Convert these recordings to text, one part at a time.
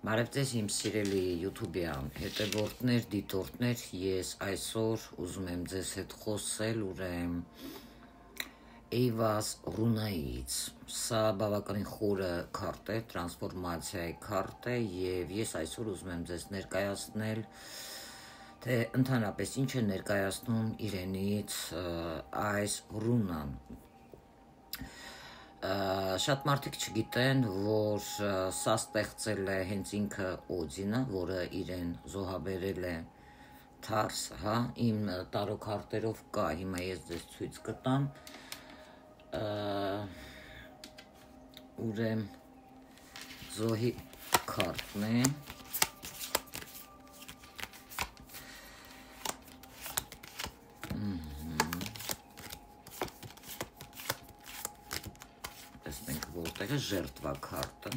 Բարև ձեզ իմ սիրելի YouTube-յան հետևորդներ, դիտորդներ, ես այսօր ուզում եմ ձեզ հետ խոսել ուրեմն Էյվազ ռունայից։ Սա բավականին խորը քարտ է, տրանսֆորմացիայի քարտ է եւ ես այսօր ուզում եմ ձեզ ներկայացնել թե ընդհանրապես ինչ է ներկայացնում իրենից այս ռունան։ Շատ մարդիկ չգիտեն, որ սա ստեղծել է հենց ինքը Օդինը, որը իրեն զոհաբերել է Թարս, հա, իմ տարոքարտերով կա, հիմա ես ձեզ ցույց կտամ, ուրեմն զոհի քարտն է, որտեղ է ժերտվա քարտը,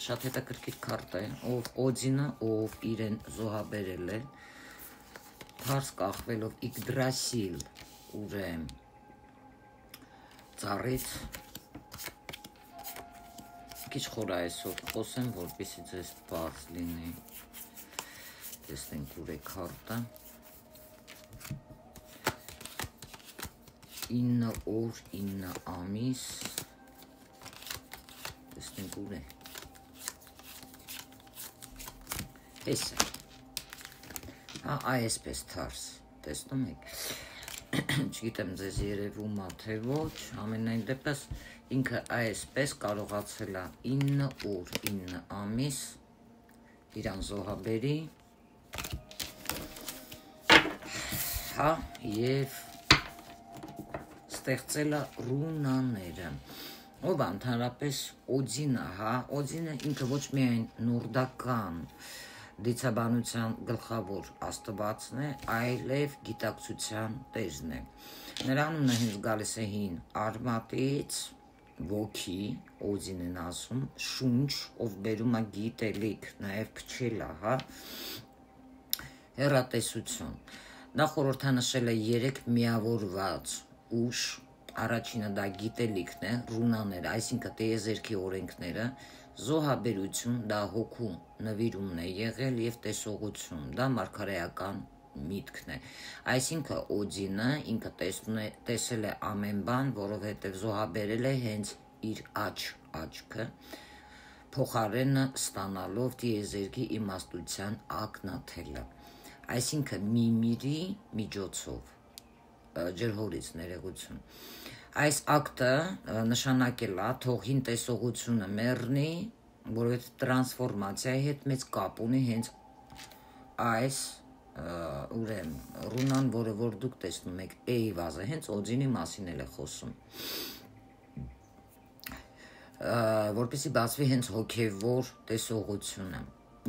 շատ հետաքրքիր քարտ է, ով Օդինը, ով իրեն զոհաբերել է, Թարս կախվելով Իգդրասիլ, ուրեմն ծառից, քիչ խոր է այսօր խոսեմ, որպեսզի ձեզ պարզ լինի, տեսնենք ուր է քարտը, 9 օր, 9 ամիս, տեսնենք ուր է, ես է, այսպես Թարս, տեսնում եք, չգիտեմ ձեզ երևում է թե ոչ, ամենայն դեպս ինքը այսպես կարողացել է 9 օր, 9 ամիս, իրան զոհաբերի, հա, և ստեղծել է ռունաները, ով ընդհանրապես Օդինը, հա, Օդինը ինքը ոչ միայն նորդական դիցաբանության գլխավոր աստվածն է, այլև գիտակցության տերն է, նրա անունը հենց գալիս է հին արմատից, ոգի, Օդին են ասում, շունչ, ով բերում է գիտելիք, նաև փչել է, հա, հեռատեսություն, նա խորհրդանշել է 3 միավորված ուժ, առաջինը դա գիտելիքն է, ռունաները, այսինքն տիեզերքի օրենքները, զոհաբերություն, դա հոգու նվիրումն է եղել եւ տեսողություն, դա մարգարեական միտքն է, այսինքն Օդինը ինքը տեսել է ամեն բան, որովհետեւ զոհաբերել է հենց իր աչքը, փոխարենը ստանալով տիեզերքի իմաստության ակնաթելը, այսինքն միմիրի միջոցով, ջրհորից ներողություն, այս ակտը նշանակել է թողին տեսողությունը մեռնի, որովհետեւ տրանսֆորմացիայի հետ մեծ կապ ունի հենց այս ուրեմն ռունան, որը որ դուք տեսնում եք Էյվազը, հենց Օդինի մասին էլ է խոսում, որպեսզի բացվի հենց հոգևոր տեսողությունը,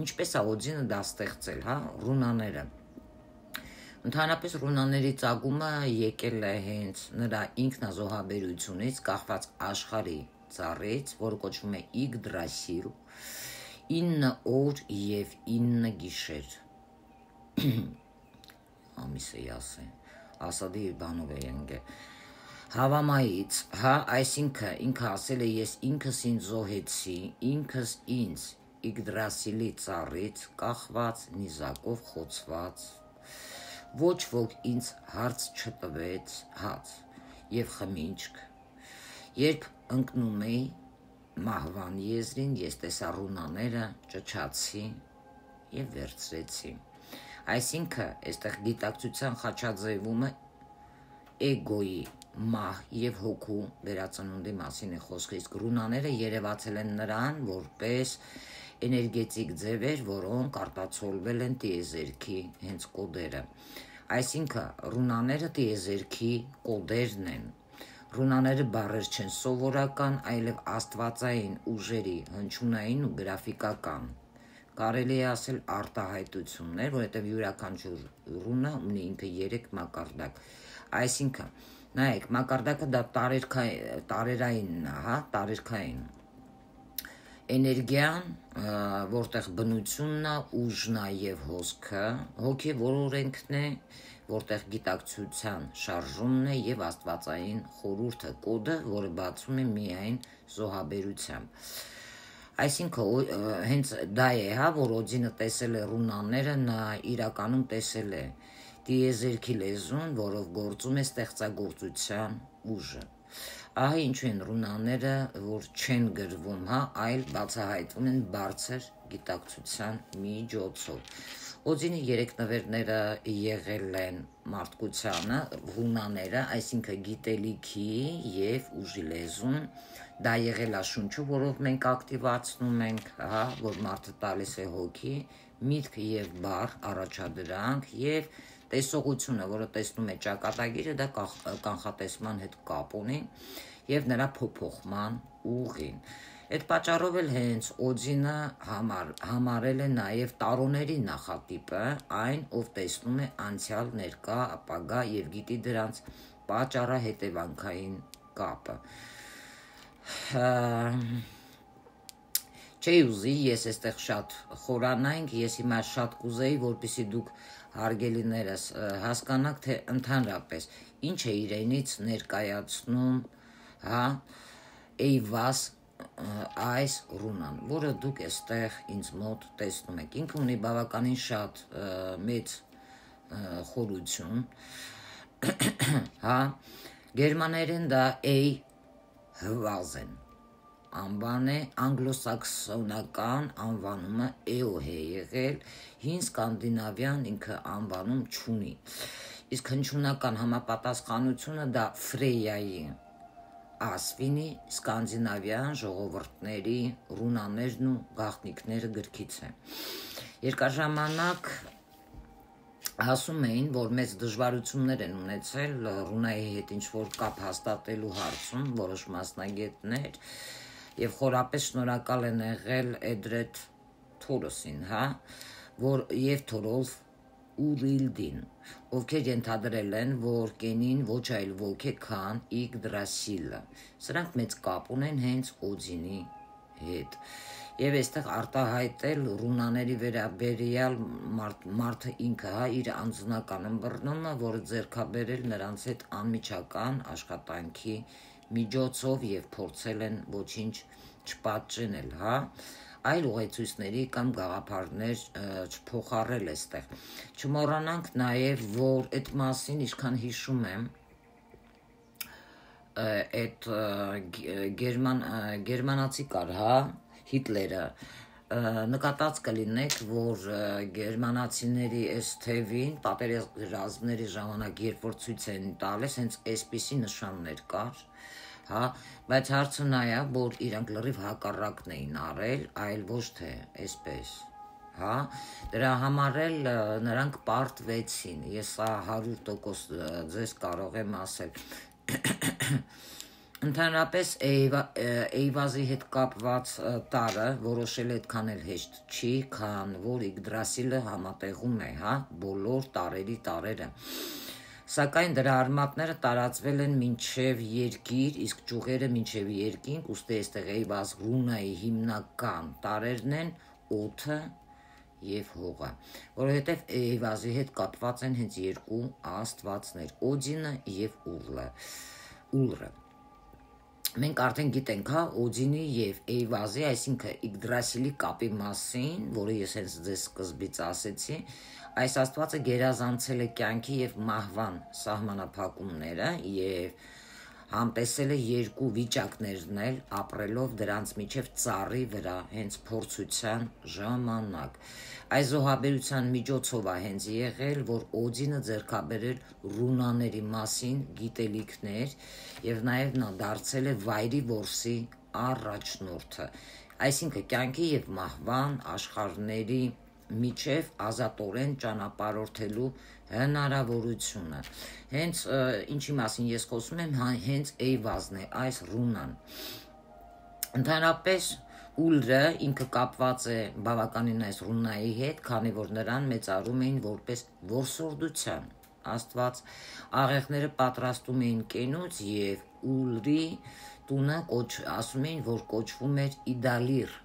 ինչպես է Օդինը դա ստեղծել, հա, ռունաները, ընդհանրապես ռունաների ծագումը եկել է հենց նրա ինքնազոհաբերությունից, կախված աշխարհի ծառից, որը կոչվում է Իգդրասիլ, 9 օր եւ 9 գիշեր, ամիսը ասե, ասադի բանով է ենգե, Հավամայից, հա, այսինքն ինքը ասել է ես ինքս ինձ զոհեցի, ինքս ինձ Իգդրասիլի ծառից, կախված նիզակով խոցված, ոչ ոք ինձ հարց չտվեց, հաց եւ խմիչք, երբ ընկնում էի մահվան եզրին, ես տեսա ռունաները, ճչացի եւ վերցրեցի, այսինքն այստեղ գիտակցության խաչաձևումը էգոյի մահ եւ հոգու վերածնունդի մասին է խոսքը, իսկ ռունաները երևացել են նրան որպես էներգետիկ ձևեր, որոնք արտացոլվել են տիեզերքի հենց կոդերը, այսինքն ռունաները տիեզերքի կոդերն են, ռունաները բառեր չեն սովորական, այլև աստվածային ուժերի հնչյունային ու գրաֆիկական, կարելի է ասել արտահայտություններ, որովհետև յուրաքանչյուր ռունա ունի ինքը 3 մակարդակ, այսինքն նայեք, մակարդակը դա տարերային, հա, տարերքային, էներգիան, որտեղ բնությունն է, ուժն է եւ հոսքը, հոգեվոր օրենքն է, որտեղ գիտակցության շարժումն է եւ աստվածային խորհուրդը, կոդը, որը բացում է միայն զոհաբերությամբ։ Այսինքն հենց դա է, հա, որ Օձինը տեսել է ռունաները, նա իրականում տեսել է տիեզերքի լեզուն, որով գործում է ստեղծագործության ուժը։ Ահա ինչու են ռունաները, որ չեն գրվում, հա, այլ բացահայտվում են բարձր գիտակցության միջոցով։ Օձինի 3 նվերները եղել են մարդկությանը, ռունաները, այսինքն գիտելիքի եւ ուժի լեզուն, դա եղել է շունչը, որով մենք ակտիվացնում ենք, հա, որ մարդը տալիս է հոգի, միտք եւ բառ առաջադրանք եւ տեսողությունը, որը տեսնում է ճակատագիրը, դա կանխատեսման հետ կապ ունի եւ նրա փոփոխման ուղին։ Այդ պատճառով էլ հենց Օձինը համարել է նաև տարոների նախատիպը, այն, ով տեսնում է անցյալ, ներկա, ապագա եւ գիտի դրանց պատճառահետևանքային կապը։ Չի ուզի, ես այստեղ շատ խորանանք, ես հիմա շատ կուզեի, որպեսզի դուք հարգելիներս հասկանաք, թե ընդհանրապես ինչ է իրենից ներկայացնում, հա, Էյվազ այս ռունան, որը դուք այստեղ ինձ մոտ տեսնում եք։ Ինքը ունի բավականին շատ մեծ խորություն, հա, գերմաներեն դա Էյվազեն անվան է, անգլոսաքսոնական անվանումը էոհ է եղել, հին սկանդինավյան ինքը անվանում չունի, իսկ հնչյունական համապատասխանությունը դա Ֆրեյայի ասվինի սկանդինավյան ժողովուրդների ռունաներն ու գաղտնիքները գրքից է։ Երկար ասում էին, որ մեծ դժվարություններ են ունեցել ռունայի հետ ինչ-որ կապ հաստատելու հարցում որոշ մասնագետներ եւ խորապես շնորհակալ են եղել Էդրեդ Թորոսին, հա, որ եւ Թորոլֆ Ուրիլդին, ովքեր ենթադրել են, որ կենին ոչ այլ ոք է, քան Իգդրասիլը։ Սրանք մեծ կապ ունեն հենց Օձինի հետ։ Եվ այստեղ արտահայտել ռունաների վերաբերյալ մարդը ինքը, հա, իր անձնական ըմբռնումը, որը ձեռքաբերել նրանց հետ անմիջական աշխատանքի միջոցով եւ փորձել են ոչինչ չպատճենել, հա, այլ ուղեցույցների կամ գաղափարներ չփոխառել այստեղ։ Չմոռանանք նաև, որ այդ մասին ինչքան հիշում եմ, այդ գերմանացի կար, հա, Հիտլերը, նկատած կլինեք, որ գերմանացիների այս թևին պատերազմների ժամանակ երբ որ ցույց են տալիս, հենց այսպիսի նշաններ կար, հա, բայց հարցը նա է, որ իրանք լրիվ հակառակն էին արել, այլ ոչ թե այսպես, հա, դրա համար էլ նրանք պարտվեցին, ես 100% ձեզ կարող եմ ասել։ Ընդհանրապես Էյվազի հետ կապված տարը որոշել այդքան էլ հեշտ չի, քան որ Իգդրասիլը համատեղում է, հա, բոլոր տարերը։ Սակայն դրա արմատները տարածվել են մինչև երկիր, իսկ ճյուղերը մինչև երկինք, ուստի այստեղ Էյվազ ռունայի հիմնական տարերն են օդը եւ հողը, որովհետեւ Էյվազի հետ կապված են հենց երկու աստվածներ՝ Օձինը եւ Ուլրը։ Մենք արդեն գիտենք, հա, Օձինի եւ Էյվազի, այսինքն Իգդրասիլի կապի մասին, որը ես հենց ձեզ սկզբից ասեցի, այս աստվածը գերազանցել է կյանքի եւ մահվան սահմանափակումները եւ համտեսել է երկու վիճակներն էլ ապրելով դրանց միջև ծառի վրա հենց փորձության ժամանակ։ Այս զոհաբերության միջոցով է հենց եղել, որ Օձինը ձեռքաբերել ռունաների մասին գիտելիքներ եւ նաեւ նա դարձել է վայրի որսի առաջնորդը, այսինքն կյանքի եւ մահվան աշխարհների միջև ազատորեն ճանապարհորդելու հնարավորությունը։ Հենց ինչի մասին ես խոսում եմ, հենց Էյվազն է, այս ռունան։ Ընդհանրապես Ուլրը ինքը կապված է բավականին այս ռունայի հետ, քանի որ նրան մեծարում էին որպես որսորդության աստված, աղեղները պատրաստում էին կենուց եւ Ուլրի տունը ասում էին, որ կոչվում էր Իդալիր,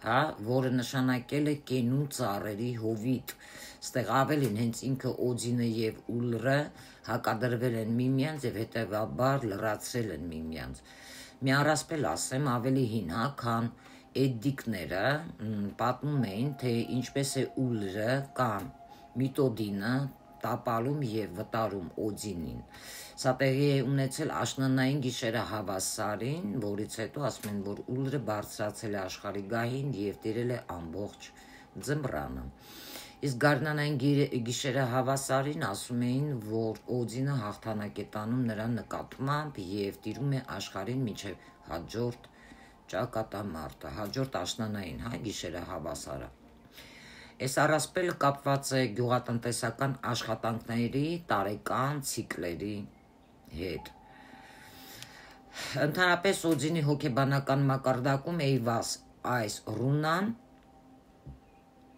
հա, որը նշանակել է կենու ծառերի հովիտ։ Ստեղ ավելին հենց ինքը Օձինը եւ Ուլրը հակադրվել են միմյանց եւ հետեւաբար լրացրել են միմյանց։ Մի առասպել ասեմ, ավելի հին, հա, քան էդիկները պատմում էին, թե ինչպես է ուլրը կամ միտոդինը տապալում և վտարում օձինին։ Սա տեղի է ունեցել աշնանային գիշերը հավասարին, որից հետո ասում են, որ ուլրը բարձրացել է աշխարհի գահին և տիրել է ամբողջ ձմռանը։ Իսկ գարնանային գիշերը հավասարին ասում էին, որ օձինը հաղթանակ է տանում նրա նկատմամբ և տիրում է աշխարհին մինչև հաջորդ ճակատամարտը, հաջորդ աշնանային, գիշերը հավասարը։ Այս առասպելը կապված է գյուղատնտեսական աշխատանքների տարեկան ցիկլերի հետ։ Ընդհանրապես օձինի հոգեբանական մակարդակում Էյվազ այս ռունան,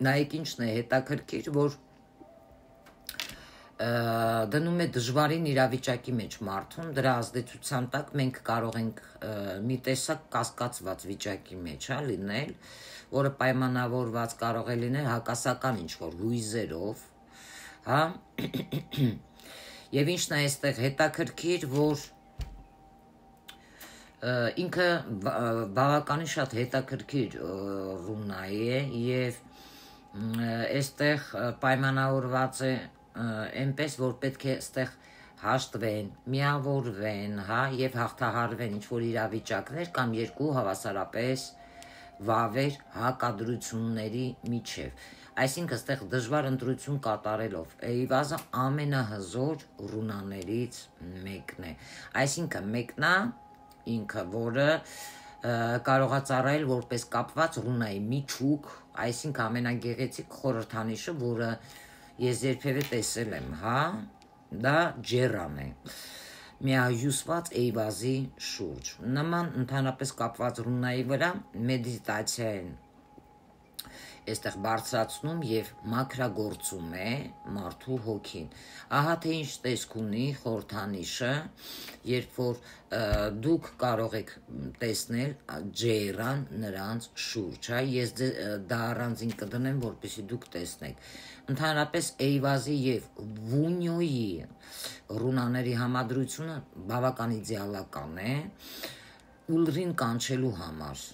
նայեք ինչն է հետաքրքիր, որ դնում է դժվարին իրավիճակի մեջ մարդուն, դրա ազդեցության տակ մենք կարող ենք մի տեսակ կասկածված վիճակի մեջ լինել, որը պայմանավորված կարող է լինել հակասական ինչ-որ հույզերով, և ինչն է այստեղ հետաքրքիր, որ ինքը բավականին շատ հետաքրքիր ռունա է և այստեղ պայմանավորված է այնպես, որ պետք է այստեղ հաշտվեն, միավորվեն և հաղթահարվեն ինչ-որ իրավիճակներ կամ երկու հավասարապես վավեր հակադրությունների միջև։ Այսինքն այստեղ դժվար ընտրություն կատարելով Էյվազը ամենահզոր ռունաներից մեկն է։ Այսինքն մեկն է ինքը, որը կարող է ծառայել որպես կապված ռունայի միջուկ, այսինքն ամենագեղեցիկ խորհրդանիշը, որը ես երբևէ տեսել եմ, դա ջերան է, միահյուսված Էյվազի շուրջ։ Նման ընդհանրապես կապված ռունայի վրա մեդիտացիա են այստեղ բարձրացնում և մաքրագործում է մարդու հոգին։ Ահա թե ինչ տեսք ունի խորհրդանիշը, երբ որ դուք կարող եք տեսնել ջերան նրանց շուրջ, ես դա առանձին կդնեմ, որպեսզի դուք տեսնեք։ Ընդհանրապես Էյվազի և Վունյոյի ռունաների համադրությունը բավական իդեալական է ուլրին կանչելու համար,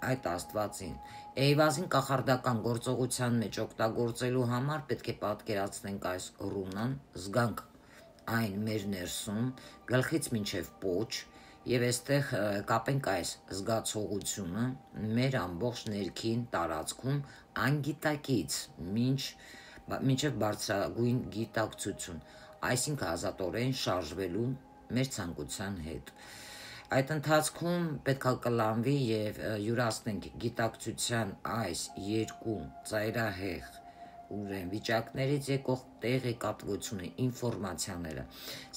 այդ աստվածին։ Էյվազին կախարդական գործողության մեջ օգտագործելու համար պետք է պատկերացնենք այս ռունան, զգանք այն մեր ներսում, գլխից մինչև պոչ, և այստեղ կապենք այս զգացողությունը մեր ամբողջ ներքին տարածքում անգիտակից մինչև բարձրագույն գիտակցություն, այսինքն ազատորեն շարժվելու մեր ցանկության հետ։ Այդ ընթացքում պետք է կլանվի և յուրացնենք գիտակցության այս երկու ծայրահեղ վիճակներից եկող տեղեկատվությունը, ինֆորմացիաները։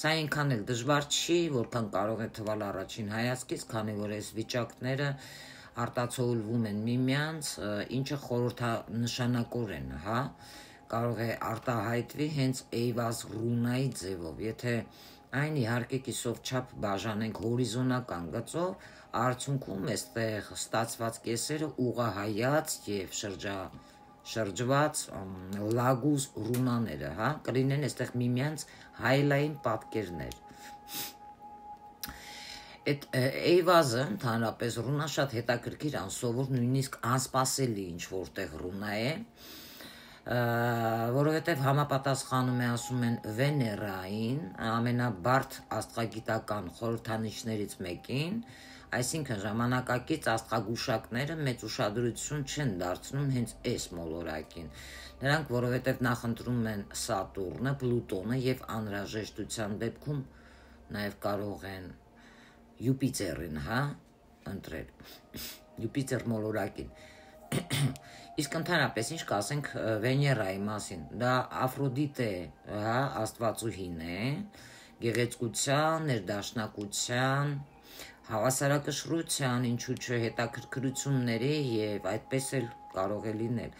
Սա այնքան էլ դժվար չի, որքան կարող է թվալ առաջին հայացքից, քանի որ այս վիճակները արտացոլվում են միմյանց, ինչը խորհրդանշանակորեն կարող է արտահայտվի հենց Էյվազ ռունայի ձևով։ Եթե այն իհարկե կիսով չափ բաժանենք հորիզոնական գծով, արդյունքում այստեղ ստացված կեսերը ուղղահայաց և շրջված լագուզ ռունաները կլինեն այստեղ միմյանց հայլային պատկերներ։ Այդ Էյվազը ընդհանրապես ռունա շատ հետաքրքիր, անսովոր, նույնիսկ անսպասելի ինչ-որտեղ ռունա է, որովհետև համապատասխանում է, ասում են, Վեներային, ամենաբարդ աստղագիտական խորհրդանիշներից մեկին, այսինքն ժամանակակից աստղագուշակները մեծ ուշադրություն չեն դարձնում հենց այս մոլորակին։ Նրանք, որովհետև նախընտրում են Սատուրնը, Պլուտոնը և անհրաժեշտության դեպքում նաև կարող են Յուպիտերին ընտրել, Յուպիտեր մոլորակին։ Իսկ ընդհանրապես ինչ կասենք Վեներայի մասին, դա Աֆրոդիտե աստվածուհին է, գեղեցկության, ներդաշնակության, հավասարակշռության, ինչու՞ չէ, հետաքրքրությունների և այդպես էլ կարող է լինել։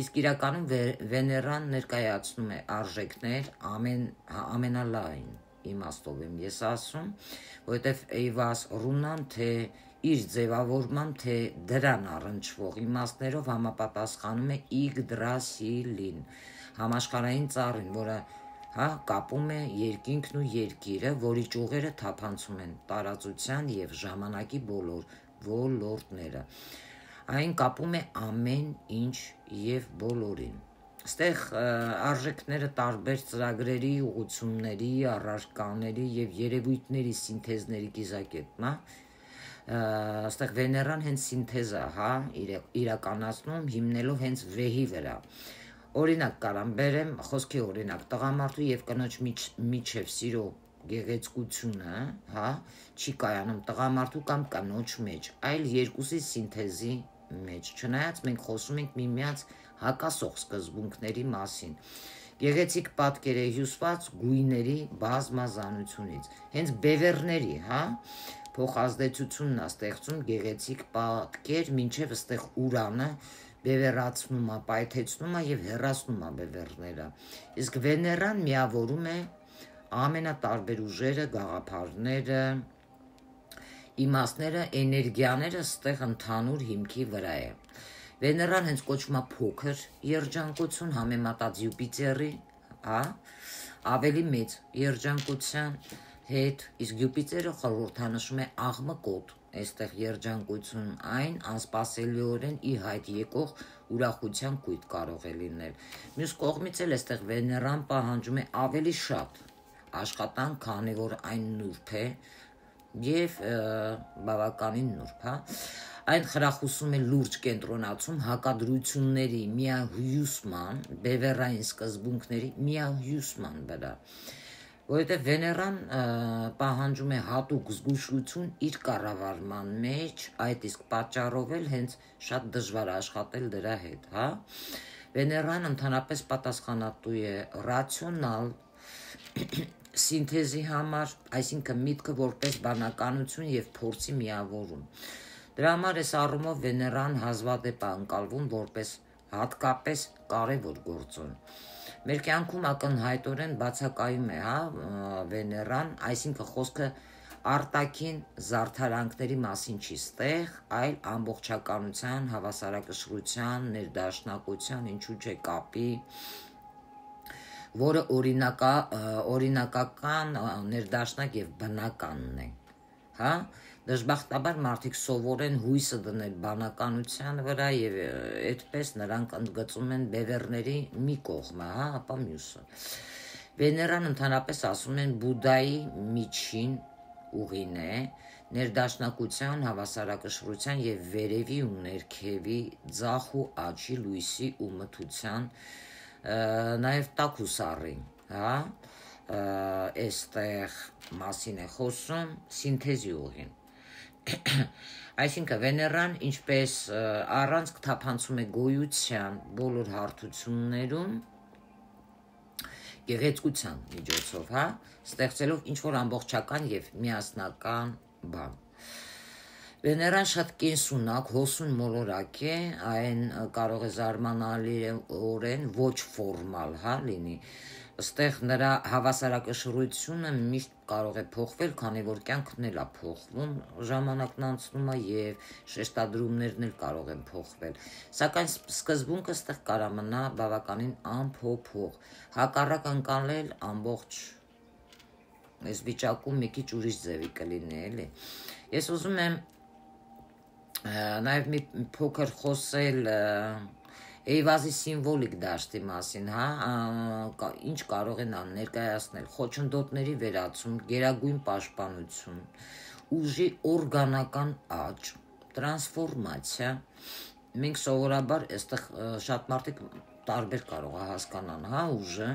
Իսկ իրականում Վեներան ներկայացնում է արժեքներ ամենալայն իմաստով եմ ես ասում, որովհետև Էյվազ ռունան թե իր ձևավորմամբ, թե դրան առնչվող իմաստներով համապատասխանում է Իգդրասիլին, համաշխարհային ծառին, որը կապում է երկինքն ու երկիրը, որի ճյուղերը թափանցում են տարածության և ժամանակի բոլոր ոլորտները։ Այն կապում է ամեն ինչ եւ բոլորին։ Այստեղ արժեքները տարբեր ծրագրերի, ուղղությունների, առարկաների եւ երևույթների սինթեզների կիզակետն է։ Այստեղ Վեներան հենց սինթեզը, իրականացնում հիմնելով հենց վեհի վրա։ Օրինակ կարամ բերեմ խոսքի օրինակ տղամարդու եւ կնոջ միջև սիրո գեղեցկությունը, չի կայանում տղամարդու կամ կնոջ մեջ, այլ երկուսի սինթեզի մեջ։ Չնայած մենք խոսում ենք միմյանց հակասող սկզբունքների մասին։ Գեղեցիկ պատկեր է հյուսված գույների բազմազանությունից։ Հենց բևեռների, փոխազդեցությունն է ստեղծում գեղեցիկ պատկեր, մինչև այստեղ Ուրանը բևեռացնում է, պայթեցնում է եւ հեռացնում է բևեռները։ Իսկ Վեներան միավորում է ամենատարբեր ուժերը, գաղափարները, իմաստները, էներգիաները այստեղ ընդհանուր հիմքի վրա է։ Վեներան հենց կոչվում է փոքր երջանկություն համեմատած Յուպիտերի, ավելի մեծ երջանկության հետ, իսկ Յուպիտերը խորհրդանշում է աղմկոտ, այստեղ երջանկություն, այն անսպասելիորեն ի հայտ եկող ուրախության կույտ կարող է լինել։ Մյուս կողմից էլ այստեղ Վեներան պահանջում է ավելի շատ աշխատանք, քանի որ այն նուրբ է եւ բավականին նուրբ, Այն խրախուսում է լուրջ կենտրոնացում հակադրությունների միահյուսման, բևեռային սկզբունքների միահյուսման վրա, որովհետև Վեներան պահանջում է հատուկ զգուշություն իր կառավարման մեջ, այդ իսկ պատճառով էլ հենց շատ դժվար աշխատել դրա հետ, Վեներան ընդհանրապես պատասխանատու է ռացիոնալ սինթեզի համար, այսինքն միտքը որպես բանականություն եւ փորձի միավորում։ Դրա համար այս առումով Վեներան հազվադեպ է ընկալվում որպես հատկապես կարևոր գործոն։ Մեր կյանքում ակնհայտորեն բացակայում է, Վեներան, այսինքն խոսքը արտաքին զարդարանքների մասին չի ստեղ, այլ ամբողջականության, հավասարակշռության, ներդաշնակության, ինչու՞ չէ կապի, որը օրինակական, ներդաշնակ եւ բնականն է, Դժբախտաբար մարդիկ սովորեն հույսը դնել բանականության վրա եւ այդպես նրանք ընդգծում են բևեռների մի կողմը, ապա մյուսը։ Վեներան ընդհանրապես ասում են Բուդդայի միջին ուղին է, ներդաշնակության, հավասարակշռության եւ վերևի ու ներքևի ձախ ու աճի լույսի ու մթության, նաեւ տաք ու սառի, Այստեղ մասին է խոսում սինթեզի ուղին։ Այսինքն Վեներան ինչպես առանցք թափանցում է գոյության բոլոր հարթություններում գեղեցկության միջոցով, ստեղծելով ինչ-որ ամբողջական եւ միասնական բան։ Վեներան շատ կենսունակ, հոսուն մոլորակ է, այն կարող է զարմանալիորեն ոչ ֆորմալ, լինի։ Այստեղ նրա հավասարակշռությունը միշտ կարող է փոխվել, քանի որ կյանքն էլ է փոխվում, ժամանակն անցնում է եւ շեշտադրումներն էլ կարող են փոխվել։ Սակայն սկզբունքը այստեղ կարա մնա բավականին անփոփոխ։ Հակառակ ընկալել ամբողջ այս վիճակում մի քիչ ուրիշ ձևի կլինի, էլի։ Ես ուզում եմ նաեւ մի փոքր խոսել Էյվազի սիմվոլիկ դաշտի մասին, ինչ կարող են ներկայացնել խոչընդոտների վերացում, գերագույն պաշտպանություն, ուժի օրգանական աճ, տրանսֆորմացիա։ Մենք սովորաբար այստեղ շատ մարդիկ տարբեր կարող է հասկանան, ուժը,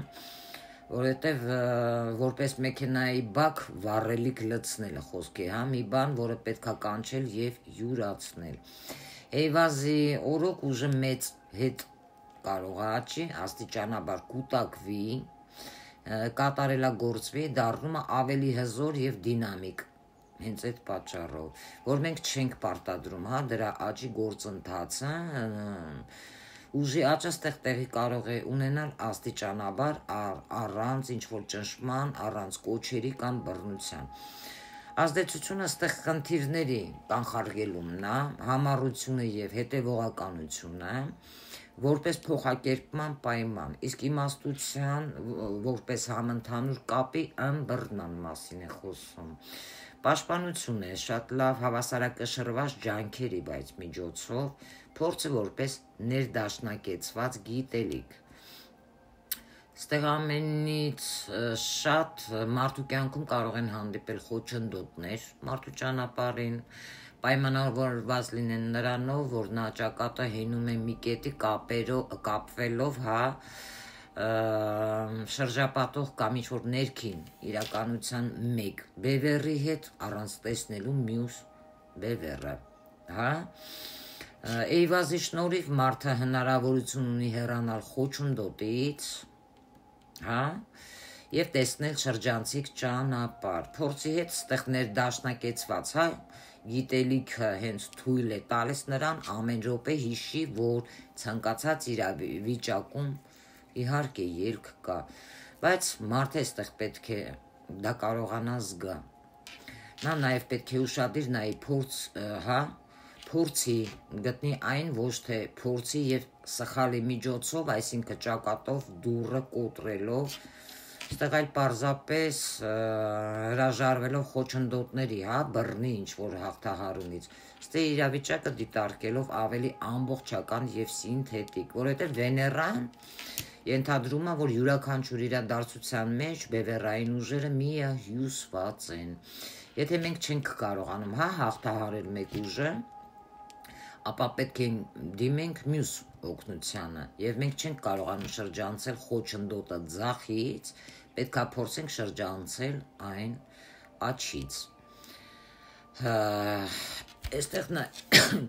որովհետև որպես մեքենայի բակ վառելիք լցնելը խոսքի, մի բան, որը պետք է կանչել եւ յուրացնել։ Էյվազի օրոք ուժը մեծ հետ կարող է աճի, աստիճանաբար կուտակվի, կատարելագործվի, դառնում է ավելի հզոր եւ դինամիկ։ Հենց այդ պատճառով, որ մենք չենք պարտադրում, դրա աճի գործընթացը, ուժի աճը այստեղ տեղի կարող է ունենալ աստիճանաբար առանց ինչ-որ ճնշման, առանց կոչերի կամ բռնության։ Ազդեցությունը այստեղ խնդիրների կանխարգելումն է, համառությունը եւ հետեւողականությունը, որպես փոխակերպման պայման, իսկ իմաստության որպես համընդհանուր կապի ըմբռնման մասին է խոսում։ Պաշտպանություն է շատ լավ հավասարակշռված ջանքերի, բայց միջոցով փորձը որպես ներդաշնակեցված գիտելիք։ Ստեղ ամենից շատ մարդու կյանքում կարող են հանդիպել խոչընդոտներ մարդու ճանապարհին, պայմանավորված լինեն նրանով, որ նա ճակատը հենում է մի կետի կապվելով, շրջապատող կամ ինչ-որ ներքին իրականության մեկ բևեռի հետ առանց տեսնելու մյուս բևեռը, Էյվազի շնորհիվ մարդը հնարավորություն ունի հեռանալ խոչընդոտից, եւ տեսնել շրջանցիկ ճանապարհ։ Փորձի հետ ստեղ ներդաշնակեցված, գիտելիքը հենց թույլ է տալիս նրան ամեն րոպե հիշի, որ ցանկացած իրավիճակում իհարկե ելք կա, բայց մարդը այստեղ պետք է դա կարողանա զգա։ Նա նաև պետք է ուշադիր նայի փորձի գտնի այն ոչ թե փորձի եւ սխալի միջոցով, այսինքն ճակատով դուռը կոտրելով, այստեղ այլ պարզապես հրաժարվելով խոչընդոտների, բռնի ինչ-որ հաղթահարումից, այստեղ իրավիճակը դիտարկելով ավելի ամբողջական եւ սինթետիկ, որովհետեւ Վեներան ենթադրում է, որ յուրաքանչյուր իրադարձության մեջ բևեռային ուժերը միահյուսված են։ Եթե մենք չենք կարողանում հաղթահարել մեկ ուժը, ապա պետք է դիմենք մյուս օգնությանը, եւ մենք չենք կարողանում շրջանցել խոչընդոտը ձախից, պետք է փորձենք շրջանցել այն աջից։ Այստեղ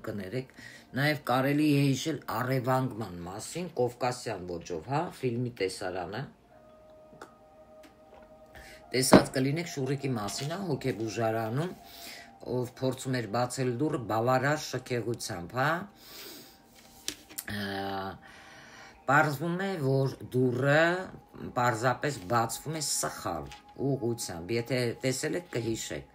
կներեք, նաև կարելի է հիշել առևանգման մասին, կովկասյան ոճով, ֆիլմի տեսարանը։ Տեսած կլինեք Շուրիկի մասին, հոգեբուժարանում, ով փորձում էր բացել դուռը բավարար շքեղությամբ, Պարզվում է, որ դուռը պարզապես բացվում է սխալ ուղղությամբ, եթե տեսել եք կհիշեք։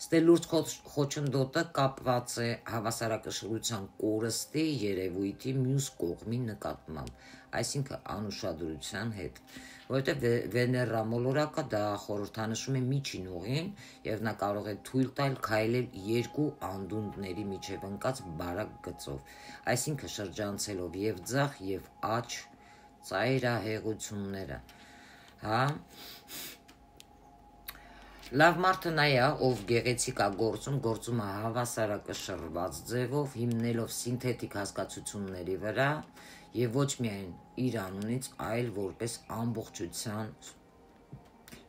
Ստե լուրջ խոչընդոտը կապված է հավասարակշռության կորստի երևույթի մյուս կողմի նկատմամբ, այսինքն անուշադրության հետ, որովհետև Վեներա մոլորակը դա խորհրդանշում է միջին ուղին եւ նա կարող է թույլ տալ քայլել երկու անդունդների միջև ընկած բարակ գծով, այսինքն շրջանցելով եւ ձախ եւ աջ ծայրահեղությունները, Լավ մարդը նա է, ով գեղեցիկ է գործում է հավասարակշռված ձևով, հիմնելով սինթետիկ հասկացությունների վրա եւ ոչ միայն իր անունից, այլ որպես ամբողջության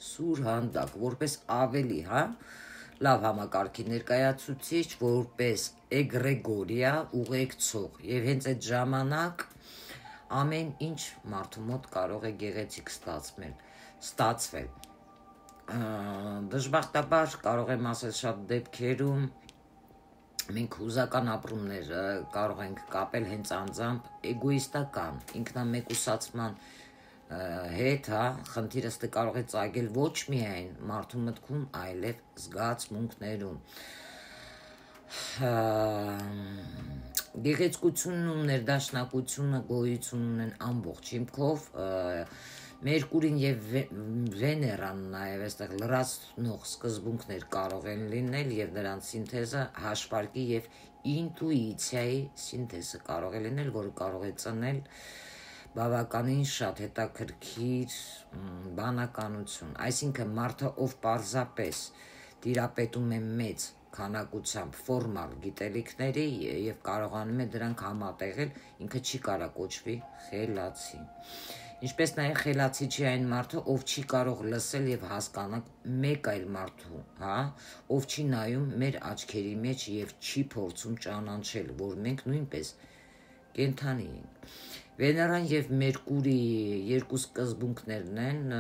սուր հանդակ, որպես ավելի, լավ համակարգի ներկայացուցիչ, որպես էգրեգորիա ուղեկցող եւ հենց այդ ժամանակ ամեն ինչ մարդու մոտ կարող է գեղեցիկ ստացվել։ Դժբախտաբար կարող եմ ասել շատ դեպքերում մենք հուզական ապրումներ կարող ենք կապել հենց անձամբ էգոիստական, ինքնամեկուսացման հետ, խնդիրը ստե կարող է ծագել ոչ միայն մարդու մտքում, այլև զգացմունքներում։ Գեղեցկությունն ու ներդաշնակությունը գոյություն ունեն ամբողջ հիմքով, Մերկուրին եւ Վեներան նաեւ այստեղ լրացնող սկզբունքներ կարող են լինել եւ նրանց սինթեզը հաշվարկի եւ ինտուիցիայի սինթեզը կարող է լինել, որը կարող է ծնել բավականին շատ հետաքրքիր բանականություն, այսինքն մարդը ով պարզապես տիրապետում է մեծ քանակությամբ ֆորմալ գիտելիքների եւ կարողանում է դրանք համատեղել, ինքը չի կարող կոչվի խելացի։ Ինչպես նաև խելացի չի այն մարդը, ով չի կարող լսել եւ հասկանալ մեկ այլ մարդու, ով չի նայում մեր աչքերի մեջ եւ չի փորձում ճանաչել, որ մենք նույնպես կենդանի ենք։ Վեներան եւ Մերկուրի երկու սկզբունքներն են,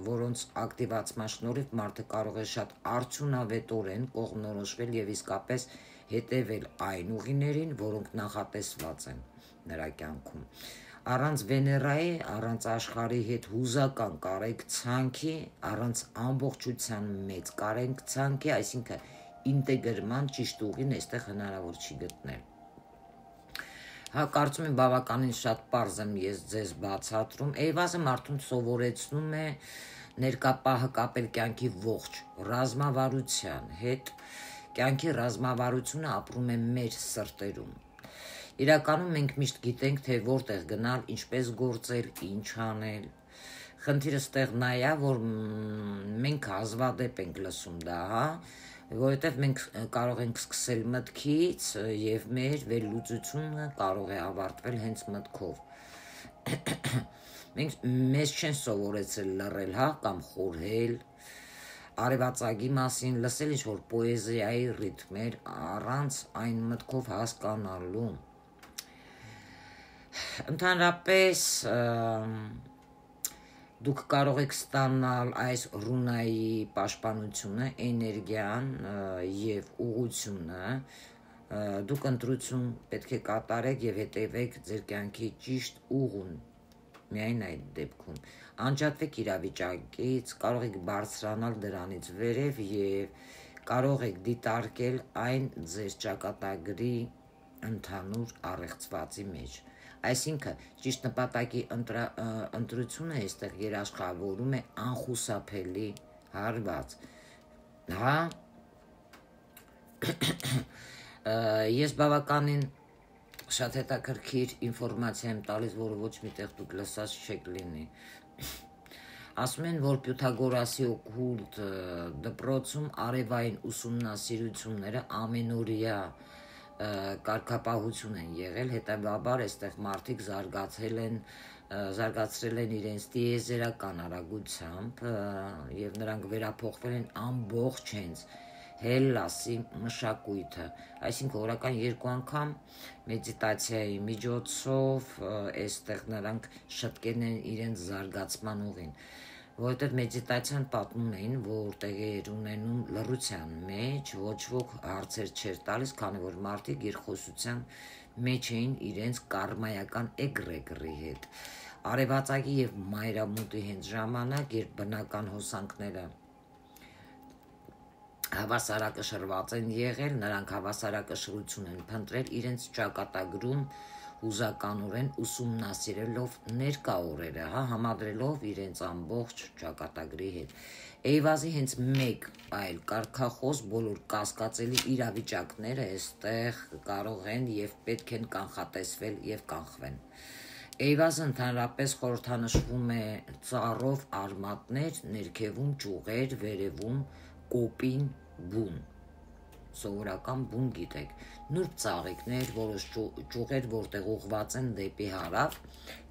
որոնց ակտիվացման շնորհիվ մարդը կարող է շատ արդյունավետորեն կողմնորոշվել եւ իսկապես հետևել այն ուղիներին, որոնք նախատեսված են նրա կյանքում։ Առանց Վեներայի, առանց աշխարհի հետ հուզական կարեկցանքի, առանց ամբողջության մեծ կարեկցանքի, այսինքն ինտեգրման ճիշտ ուղին այստեղ հնարավոր չի գտնել։ Կարծում եմ բավականին շատ պարզ եմ ես ձեզ բացատրում։ Էյվազը մարդուն սովորեցնում է ներկա պահը կապել կյանքի ողջ ռազմավարության հետ, կյանքի ռազմավարությունը ապրում է մեր սրտերում։ Իրականում մենք միշտ գիտենք, թե որտեղ գնալ, ինչպես գործել, ինչ անել։ Խնդիրը ստեղ նա է, որ մենք հազվադեպ ենք լսում դա, որովհետև մենք կարող ենք սկսել մտքից եւ մեր վերլուծությունը կարող է ավարտվել հենց մտքով։ Մեզ չեն սովորեցրել լռել, կամ խորհել, արևածագի մասին, լսել ինչ-որ պոեզիայի ռիթմեր առանց այն մտքով հասկանալու։ Ընդհանրապես դուք կարող եք ստանալ այս ռունայի պաշտպանությունը, էներգիան եւ ուղղությունը, դուք ընտրություն պետք է կատարեք եւ հետևեք ձեր կյանքի ճիշտ ուղուն։ Միայն այդ դեպքում անջատվեք իրավիճակից, կարող եք բարձրանալ դրանից վերև եւ կարող եք դիտարկել այն ձեր ճակատագրի ընդհանուր առեղծվածի մեջ։ Այսինքն ճիշտ նպատակի ընտրությունը այստեղ երաշխավորում է անխուսափելի հարված։ Ես բավականին շատ հետաքրքիր ինֆորմացիա եմ տալիս, որը ոչ միտեղ դուք լսած չեք լինի։ Ասում են, որ Պյութագորասի օկուլտ դպրոցում արևային ուսումնասիրությունները ամենօրյա կարգապահություն են եղել, հետևաբար այստեղ մարդիկ զարգացրել են իրենց տիեզերական արագությամբ եւ նրանք վերափոխվել են ամբողջ հենց Հելլասի մշակույթը, այսինքն օրական 2 անգամ մեդիտացիայի միջոցով այստեղ նրանք շտկեն են իրենց զարգացման ուղին, որովհետև մեդիտացիան պատմում էին, որ տեղի էր ունենում լռության մեջ, ոչ ոք հարցեր չէր տալիս, քանի որ մարդիկ երկխոսության մեջ էին իրենց կարմայական էգրեգրի հետ։ Արևածագի եւ մայրամուտի հենց ժամանակ, երբ բնական հոսանքները հավասարակշռված են եղել, նրանք հավասարակշռություն են փնտրել իրենց ճակատագրում, հուզականորեն ուսումնասիրելով ներկա օրերը, համադրելով իրենց ամբողջ ճակատագրի հետ։ Էյվազի հենց մեկ այլ կարգախոս բոլոր կասկածելի իրավիճակները այստեղ կարող են եւ պետք են կանխատեսվել եւ կանխվեն։ Էյվազը ընդհանրապես խորհրդանշվում է ծառով արմատներ, ներքևում ճյուղեր, վերևում կոպին բուն, սովորական բուն գիտեք, նուրբ ծաղիկներ, որոշ ճյուղեր, որտեղ ուղղված են դեպի հարավ,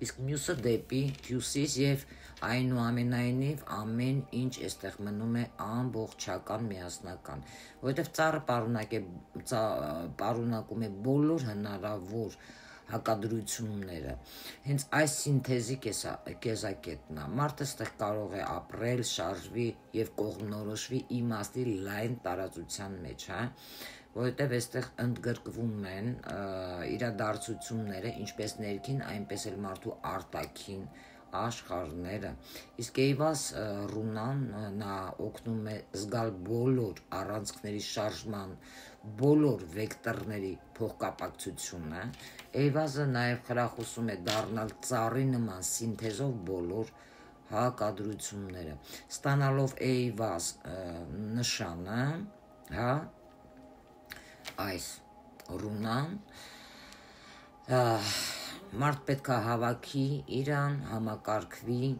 իսկ մյուսը դեպի հյուսիս եւ այնուամենայնիվ ամեն ինչ այստեղ մնում է ամբողջական միասնական, որովհետեւ ծառը պարունակում է բոլոր հնարավոր հակադրությունները։ Հենց այս սինթեզի կեզակետն է։ Մարդը ստեղ կարող է ապրել, շարժվի եւ կողմնորոշվի իմաստի լայն տարածության մեջ, որովհետեւ այստեղ ընդգրկվում են իրադարձությունները, ինչպես ներքին, այնպես էլ մարդու արտաքին աշխարհները։ Իսկ Էյվազ ռունան նա օգնում է զգալ բոլոր առանցքների շարժման, բոլոր վեկտորների փոխկապակցությունը։ Էյվազը նաև խրախուսում է դառնալ ծառի նման սինթեզով բոլոր հակադրությունները։ Ստանալով Էյվազ նշանը, այս ռունան, մարդ պետք է հավաքի իրան, համակարգվի,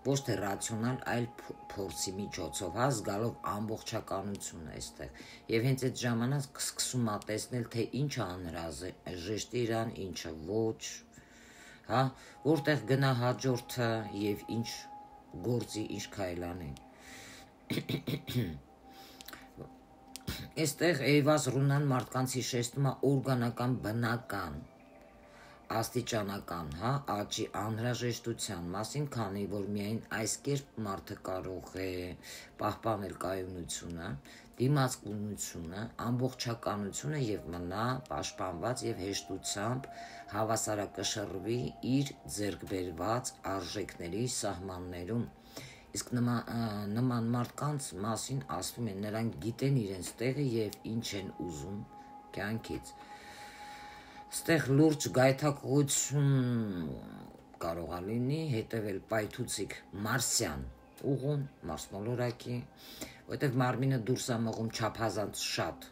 ոչ թե ռացիոնալ, այլ փորձի միջոցով, զգալով ամբողջականությունը այստեղ։ Եվ հենց այդ ժամանակ սկսում է տեսնել, թե ինչը անհրաժեշտ իրան, ինչը ոչ, որտեղ գնա հաջորդը եւ ինչ գործի, ինչ քայլանի։ Այստեղ Էյվազ ռունան մարդկանց հիշեցնում է օրգանական, բնական, աստիճանական, աճի անհրաժեշտության մասին, քանի որ միայն այս կերպ մարդը կարող է պահպանել կայունությունը, դիմացկունությունը, ամբողջականությունը եւ մնա պաշտպանված եւ հեշտությամբ հավասարակշռվի իր ձեռքբերված արժեքների սահմաններում։ Իսկ նման մարդկանց մասին ասվում է, նրանք գիտեն իրենց տեղը եւ ինչ են ուզում կյանքից։ Ստեղ լուրջ գայթակղություն կարող է լինի, հետևել պայթուցիկ մարսյան ուղուն, մասնոլորակի, որտեղ մարմինը դուրս է մղում չափազանց շատ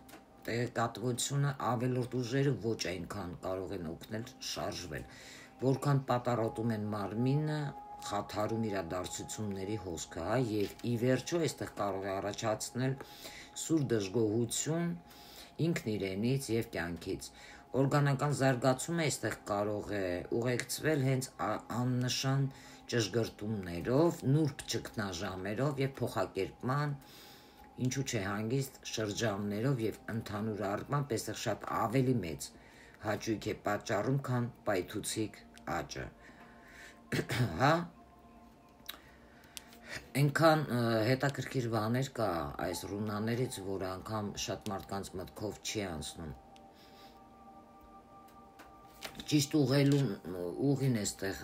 տեղեկատվությունը, ավելորդ ուժերը ոչ այնքան կարող են օգնել շարժվել, որքան պատառոտում են մարմինը, խաթարում իրադարձությունների հոսքը, եւ ի վերջո այստեղ կարող է առաջացնել սուր դժգոհություն ինքն իրենից եւ կյանքից։ Օրգանական զարգացումը այստեղ կարող է ուղեկցվել հենց աննշան ճշգրտումներով, նուրբ ճգնաժամերով եւ փոխակերպման, ինչու՞ չէ հանգիստ շրջաններով եւ ընդհանուր առմամբ այստեղ շատ ավելի մեծ հաճույք է պատճառում, քան պայթուցիկ աճը։ Հա, այնքան հետաքրքիր բաներ կա այս ռունաներից, որ անգամ շատ մարդկանց մտքով չի անցնում։ Ճիշտ ուղին էստեղ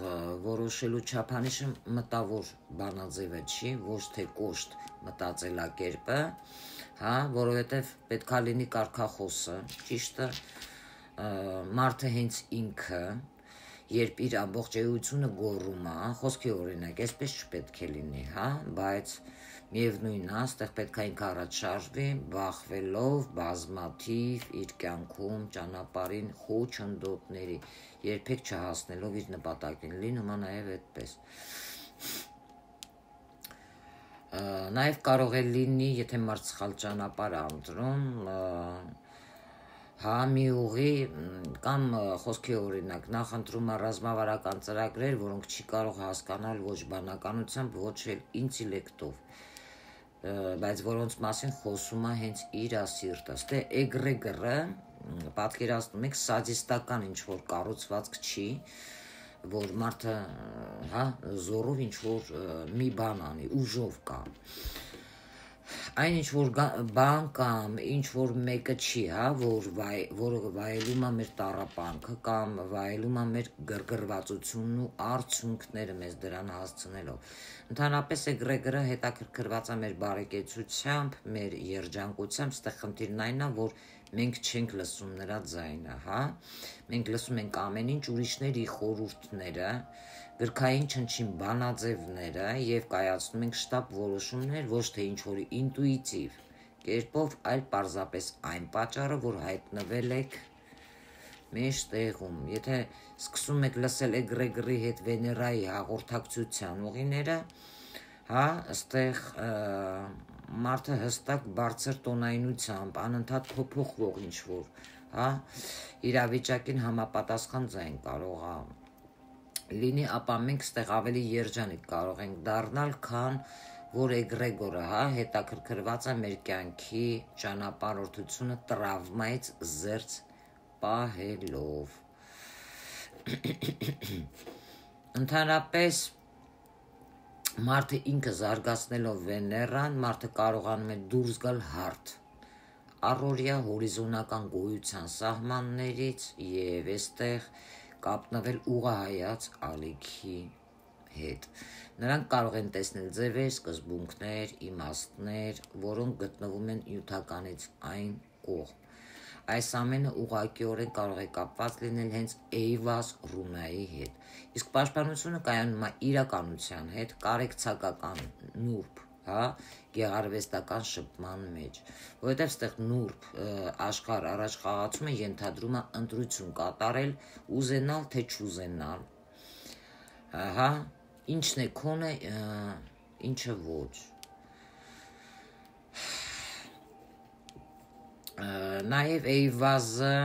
որոշելու չափանիշը մտավոր բանաձևը չի, ոչ թե կոշտ մտածելակերպը, հա, որովհետև պետքա լինի կարգախոսը, ճիշտը մարդը հենց ինքը, երբ իր ամբողջ էությունը գոռում է, խոսքի օրինակ, այսպես չպետք է լինի, հա, բայց միևնույնն է, այստեղ պետք է ինքը առաջ շարժվի, բախվելով բազմաթիվ իր կյանքում ճանապարհին խոչընդոտների, երբեք չհասնելով իր նպատակին, լինում է նաև այդպես։ Նաև կարող է լինի, եթե մարդ սխալ ճանապարհ է ընտրում, հա, մի ուղի կամ խոսքի օրինակ, նախընտրում է ռազմավարական ծրագրեր, որոնք չի կարող հասկանալ ոչ բանականությամբ, ոչ էլ ինտելեկտով, բայց որոնց մասին խոսում է հենց իր սիրտը։ Ստե էգրեգորը, պատկերացնում եք, սադիստական ինչ-որ կառուցվածք չի, որ մարդը, հա, զորով ինչ-որ մի բան անի, ուժով կա։ Այն ինչ-որ բան կամ ինչ-որ մեկը չի, հա, որը վայելում է մեր տառապանքը կամ վայելում է մեր գրգռվածությունն ու արդյունքները մեզ դրան հասցնելով։ Ընդհանրապես էգրեգորը հետաքրքրված է մեր բարեկեցությամբ, մեր երջանկությամբ, ստեղ խնդիրն այն է, որ մենք չենք լսում նրա ձայնը, հա, մենք լսում ենք ամեն ինչ ուրիշների խորհուրդները, գրքային չնչին բանաձևները եւ կայացնում ենք շտապ որոշումներ, ոչ թե ինչ-որ ինտուիտիվ կերպով, այլ պարզապես այն պատճառը, որ հայտնվել եք մեջտեղում։ Եթե սկսում եք լսել էգրեգորի հետ Վեներայի հաղորդակցության ուղիները, հա, այստեղ մարդը հստակ բարձր տոնայնությամբ, անընդհատ փոփոխվող ինչ-որ, հա, իրավիճակին համապատասխան ձայն կարող է լինի, ապա մենք ստեղ ավելի երջանիկ կարող ենք դառնալ, քան որ էգրեգորը, հա, հետաքրքրված է մեր կյանքի ճանապարհորդությունը տրավմայից զերծ պահելով։ Ընդհանրապես մարդը ինքը զարգացնելով Վեներան, մարդը կարողանում է դուրս գալ հարթ առօրյա հորիզոնական գոյության սահմաններից եւ այստեղ կապնվել ուղղահայաց ալիքի հետ։ Նրանք կարող են տեսնել ձևեր, սկզբունքներ, իմաստներ, որոնք գտնվում են նյութականից այն կողմ։ Այս ամենը ուղղակիորեն կարող է կապված լինել հենց Էյվազ ռունայի հետ։ Իսկ պաշտպանությունը կայանում է իրականության հետ, կարեկցակական նուրբ, հա, գեղարվեստական շփման մեջ, որովհետև ստեղ նուրբ աշխարհ առաջ խաղացումը ենթադրում է ընտրություն կատարել, ուզենալ թե չուզենալ, հա, ինչն է քոնը, ինչը ոչ։ Նաև Էյվազը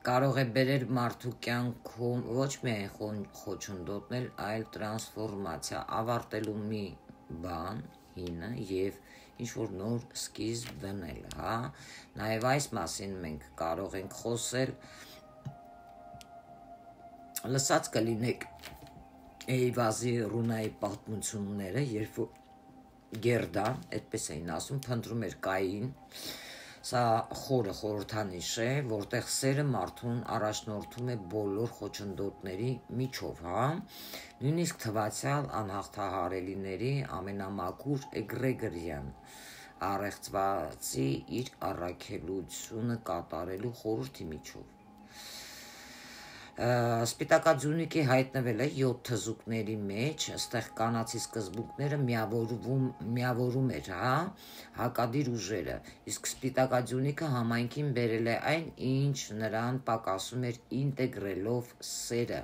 կարող է բերել մարդու կյանքում ոչ միայն խոչընդոտներ, այլ տրանսֆորմացիա, ավարտելու մի բան, հինը եւ ինչ-որ նոր սկիզբ դնել, հա։ Նաև այս մասին մենք կարող ենք խոսել, լսած կլինեք Էյվազի ռունայի պատմությունները, երբ Գերդան, այդպես էին ասում, փնտրում էր Կային, սա խորը խորհրդանիշ է, որտեղ սերը մարդուն առաջնորդում է բոլոր խոչընդոտների միջով, հա, նույնիսկ թվացյալ անհաղթահարելիների ամենամաքուր էգրեգորյան առեղծվածի իր առաքելությունը կատարելու խորհրդի միջով։ Սպիտակաձյունիկի հայտնվել է 7 թզուկների մեջ, այստեղ կանացի սկզբունքները միավորում էր, հակադիր ուժերը, իսկ սպիտակաձյունիկը համայնքին բերել է այն, ինչ նրան պակասում էր ինտեգրելով սերը,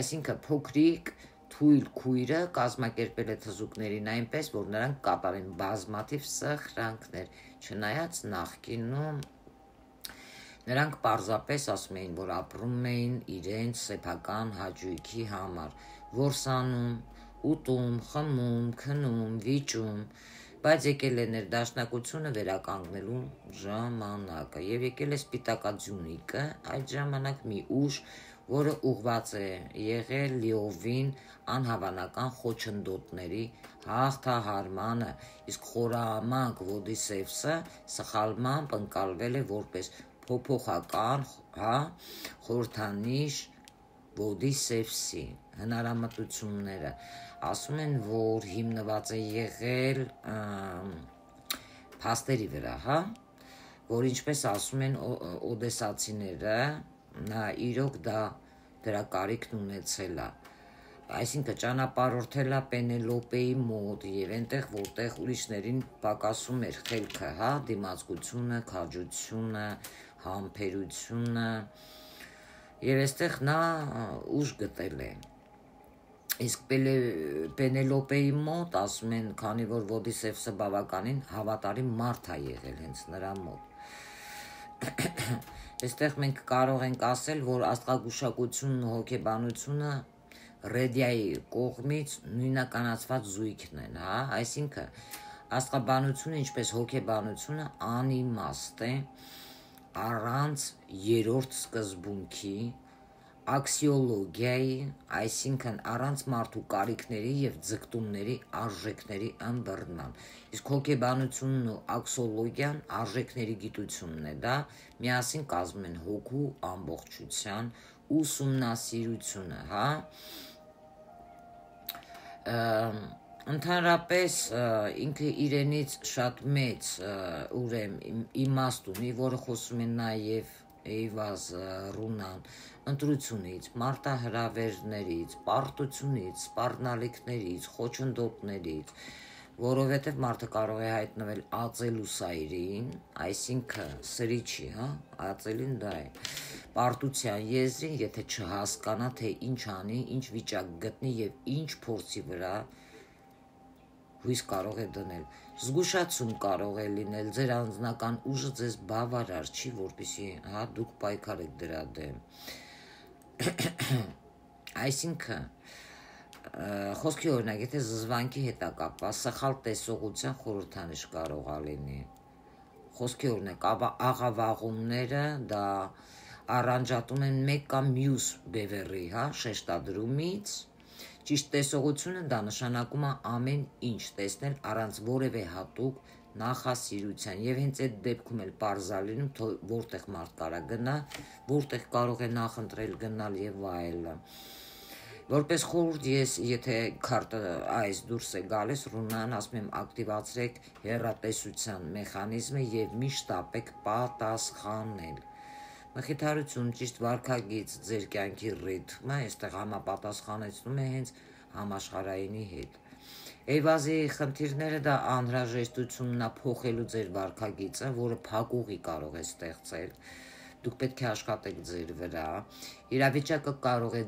այսինքն փոքրիկ թույլ քույրը կազմակերպել է թզուկներին այնպես, որ նրանք կատարեն բազմաթիվ սխրանքներ, չնայած նախկինում նրանք պարզապես ասում էին, որ ապրում էին իրենց սեփական հաճույքի համար, որսանում, ուտում, խմում, քնում, վիճում, բայց եկել է ներդաշնակությունը վերականգնելու ժամանակը եւ եկել է սպիտակաձյունիկը, այդ ժամանակ մի ուժ, որը ուղղված է եղել լիովին անհավանական խոչընդոտների հաղթահարմանը, իսկ խորամանկ Ոդիսևսը սխալմամբ ընկալվել է որպես փոփոխական խորհրդանիշ Ոդիսևսի հնարամտությունները ասում են, որ հիմնված է եղել փաստերի վրա, որ ինչպես ասում են օդեսացիները, իրոք դրա կարիքն ունեցել է, այսինքն ճանապարհորդել է Պենելոպեի մոտ եւ այնտեղ որտեղ ուրիշներին պակասում էր խելքը, դիմացկությունը, քաջությունը, համբերությունը եւ այստեղ նա ուժ գտել է, իսկ Պենելոպեի մոտ ասում են, քանի որ Ոդիսևսը բավականին հավատարիմ մարդ է եղել հենց նրա մոտ, այստեղ մենք կարող ենք ասել, որ աստղագուշակությունն ու հոգեբանությունը Ռեդիայի կողմից նույնականացված զույգն են, այսինքն աստղաբանությունը ինչպես հոգեբանությունը անիմաստ է, առանց երրորդ սկզբունքի, աքսիոլոգիայի, այսինքն առանց մարդու կարիքների եւ ձգտումների արժեքների ըմբռնման, իսկ հոգեբանությունն ու աքսիոլոգիան արժեքների գիտությունն է, դա միասին կազմում են հոգու ամբողջության ուսումնասիրությունը, Ընդհանրապես ինքը իրենից շատ մեծ իմաստ ունի, որը խոսում է նաև Էյվազ Ռունան, ընտրությունից, մարտահրավերներից, պարտությունից, սպառնալիքներից, խոչընդոտներից, որովհետև մարդը կարող է հայտնվել ածելուսայրին, այսինքն սրիչի, ածելին դա է, պարտության եզրին, եթե չհասկանա, թե ինչ անի, ինչ վիճակ գտնի եւ ինչ փորձի վրա հույս կարող է դնել, զգուշացում կարող է լինել, ձեր անձնական ուժը ձեզ բավարար չի, որպեսզի դուք պայքարեք դրա դեմ, այսինքն խոսքի օրինակ, եթե զզվանքի հետ է կապված, սխալ տեսողության խորհրդանիշ կարող է լինի, խոսքի օրինակ, աղավաղումները դա առանջատում են մեկ կամ մյուս բևեռի, շեշտադրումից, ճիշտ տեսողությունը դա նշանակում է ամեն ինչ տեսնել առանց որևէ հատուկ նախասիրության եւ հենց այդ դեպքում էլ պարզալինում, որտեղ մարդ կարա գնա, որտեղ կարող է նախընտրել գնալ եւ այլն, որպես խորհուրդ ես, եթե քարտը այս դուրս է գալիս, Ռունան ասում եմ ակտիվացրեք հեռատեսության մեխանիզմը եւ միշտ ապեք պատասխանել, մխիթարություն, ճիշտ վարքագիծ, ձեր կյանքի ռիթմը, այստեղ համապատասխանեցնում է հենց համաշխարհայինի հետ, Էյվազի խնդիրները դա անհրաժեշտությունն է փոխելու ձեր վարքագիծը, որը փակուղի կարող է ստեղծել, դուք պետք է աշխատեք ձեր վրա, իրավիճակը կարող է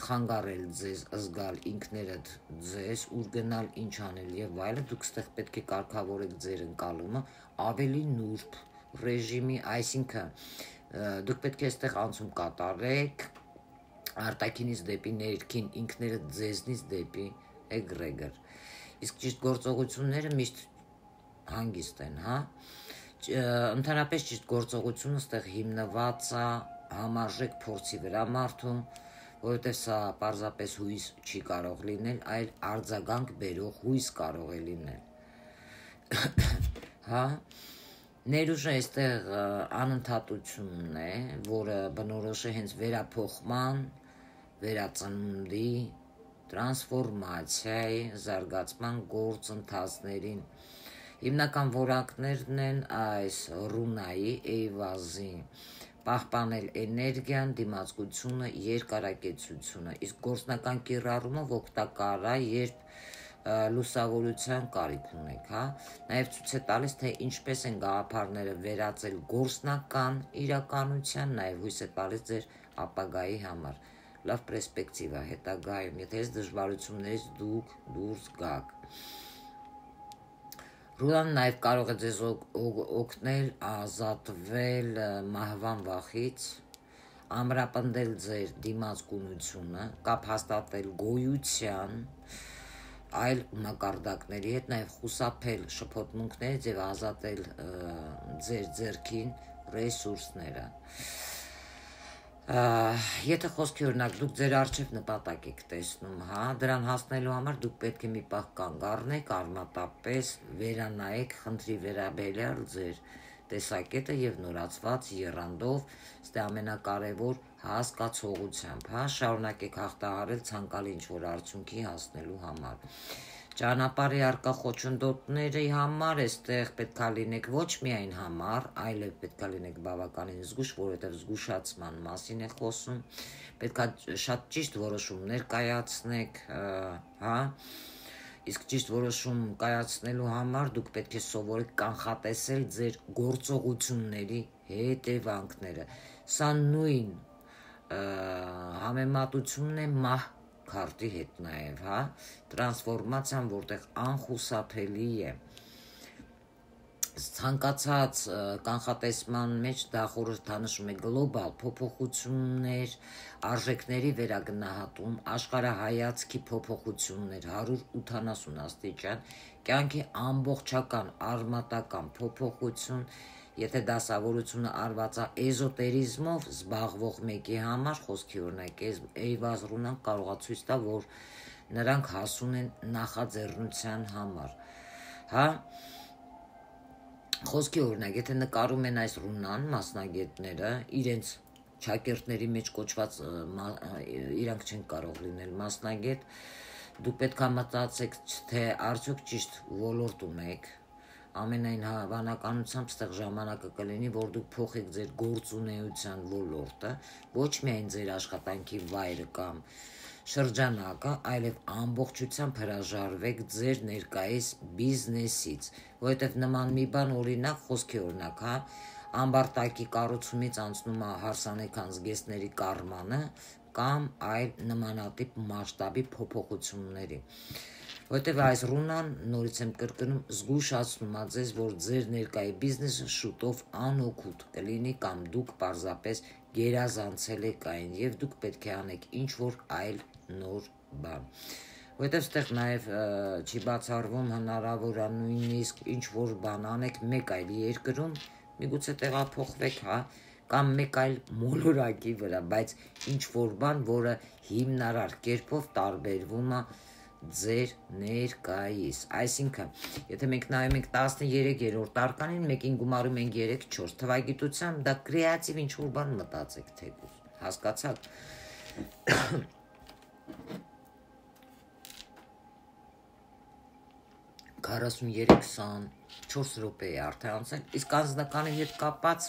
խանգարել ձեզ զգալ ինքներդ ձեզ, ուր գնալ, ինչ անել եւ այլն, դուք ստեղ պետք է կարգավորեք ձեր ընկալումը ավելի նուրբ ռեժիմի, այսինքն դուք պետք է այստեղ անցում կատարեք արտաքինից դեպի ներքին, ինքներդ ձեզնից դեպի էգրեգոր, իսկ ճիշտ գործողությունները միշտ հանգիստ են, Ընդհանրապես ճիշտ գործողությունը ստեղ հիմնված է համարժեք փորձի վրա մարդու, որովհետև սա պարզապես հույս չի կարող լինել, այլ արձագանք բերող հույս կարող է լինել, Ներուժը այստեղ անընդհատությունն է, որը բնորոշ է հենց վերափոխման, վերածննդի, տրանսֆորմացիայի, զարգացման գործընթացներին, Հիմնական որակներն են այս Ռունայի Էյվազի պահպանել էներգիան, դիմացկությունը, երկարակեցությունը, իսկ գործնական կիրառումով օգտակար է, երբ լուսավորության կարիք ունեք, հա, նաև ցույց է տալիս, թե ինչպես են գաղափարները վերածել գործնական իրականության, նաև հույս է տալիս ձեր ապագայի համար, լավ պերսպեկտիվա հետագայում, եթե այս դժվարություններից դուք դուրս գաք։ Ռուլան նաև կարող է ձեզ օգնել ազատվել մահվան վախից, ամրապնդել ձեր դիմացկունությունը, կապ հաստատել գոյության, այլ մակարդակների հետ, նաև խուսափել շփոթմունքներից եւ ազատել ձեր ձեռքին ռեսուրսները։ Եթե խոսքի օրինակ դուք ձեր առջև նպատակ եք տեսնում, հա, դրան հասնելու համար դուք պետք է մի պահ կանգ առնեք, արմատապես վերանայեք խնդրի վերաբերյալ ձեր տեսակետը եւ նորացված եռանդով, ստե ամենակարևոր հասկացողությամբ, հա, շարունակեք հաղթահարել ցանկալի ինչ-որ արդյունքի հասնելու համար։ Ճանապարհի առկա խոչընդոտների համար այստեղ պետք է լինեք ոչ միայն համառ, այլև պետք է լինեք բավականին զգույշ, որովհետև զգուշացման մասին է խոսում, պետք է շատ ճիշտ որոշումներ կայացնեք, հա, իսկ ճիշտ որոշում կայացնելու համար դուք պետք է սովորեք կանխատեսել ձեր գործողությունների հետևանքները։ Սա նույն համեմատությունն է մահ քարտի հետ նաև, հա, տրանսֆորմացիան, որտեղ անխուսափելի է։ Ցանկացած կանխատեսման մեջ դա խորհրդանշում է գլոբալ փոփոխություններ, արժեքների վերագնահատում, աշխարհայացքի փոփոխություններ 180 աստիճան, կյանքի ամբողջական արմատական փոփոխություն, եթե դասավորությունը արված է էզոտերիզմով զբաղվող մեկի համար, խոսքի օրինակ Էյվազ Ռունան կարող է ցույց տալ, որ նրանք հասուն են նախաձեռնության համար, հա, խոսքի օրինակ, եթե նկարում են այս Ռունան մասնագետները, իրենց ճակերտների մեջ կոչված իրանք չեն կարող լինել մասնագետ, դուք պետք է մտածեք, թե արդյոք ճիշտ ոլորտում եք, ամենայն հավանականությամբ ստեղ ժամանակը կլինի, որ դուք փոխեք ձեր գործունեության ոլորտը, ոչ միայն ձեր աշխատանքի վայրը կամ շրջանակը, այլև ամբողջությամբ հրաժարվեք ձեր ներկայիս բիզնեսից, որովհետև նման մի բան օրինակ, խոսքի օրինակ, հա, ամբարտակի կառուցումից անցնում է հարսանեկան զգեստների կառմանը կամ այլ նմանատիպ մասշտաբի փոփոխությունների։ Որտեւ այս Ռունան, նորից եմ կրկնում, զգուշացնում է ձեզ, որ ձեր ներկայի բիզնեսը շուտով անօգուտ կլինի կամ դուք պարզապես գերազանցել եք այն եւ դուք պետք է անեք ինչ-որ այլ նոր բան։ Որտեւ ստեղ նաեւ չի բացառվում հնարավոր է նույնիսկ ինչ-որ բան անեք մեկ այլ երկրում, միգուցե տեղափոխվեք, հա, կամ մեկ այլ մոլորակի վրա, բայց ինչ-որ բան, որը հիմնարար կերպով տարբերվում է ձեր ներկայիս, այսինքն, եթե մենք նայում ենք 13-րդ արկանին, մեկին գումարում ենք 3-4 թվագիտությամբ, դա կրեատիվ ինչ-որ բան մտածեք թեկուզ, հասկացաք։ 43-24 րոպե է արդեն անցել, իսկ անձնականի հետ կապած